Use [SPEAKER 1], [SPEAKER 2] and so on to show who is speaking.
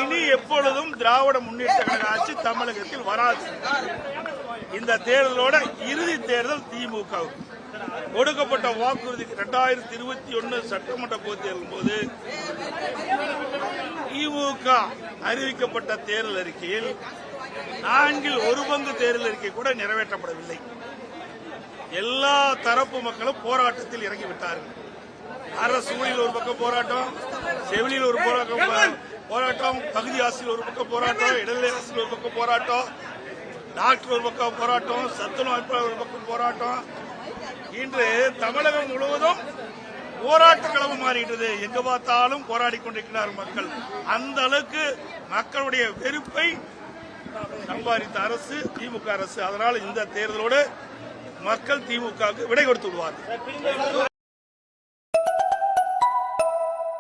[SPEAKER 1] இனி எப்பொழுதும் திராவிட முன்னேற்ற கழக ஆட்சி தமிழகத்தில் வராது. இந்த தேர்தலோட இறுதி தேர்தல் திமுக கொடுக்கப்பட்ட வாக்குறுதி 2021 சட்டமன்ற பொதுத் தேர்தல் போது திமுக அறிவிக்கப்பட்ட தேர்தல் அறிக்கையில் 4 ஒரு பங்கு தேர்தல் அறிக்கை கூட நிறைவேற்றப்படவில்லை. எல்லா தரப்பு மக்களும் போராட்டத்தில் இறங்கிவிட்டார்கள். அரசு ஊழியர் ஒரு பக்கம் போராட்டம், செவிலியில் ஒரு போராட்டம், பகுதி ஆசிரியர் ஒரு பக்கம் போராட்டம், இடைநிலை ஆசிரியர் ஒரு பக்கம் போராட்டம், டாக்டர் ஒரு பக்கம் போராட்டம், சத்துணவு அமைப்பாளர் ஒரு பக்கம் போராட்டம். இன்று தமிழகம் முழுவதும் போராட்ட களம் மாறிட்டது. எங்க பார்த்தாலும் போராடி கொண்டிருக்கிறார் மக்கள். அந்த அளவுக்கு மக்களுடைய வெறுப்பை சம்பாதித்த அரசு திமுக அரசு. அதனால் இந்த தேர்தலோடு மக்கள் திமுகவுக்கு விடை கொடுத்து விடுவார்கள்.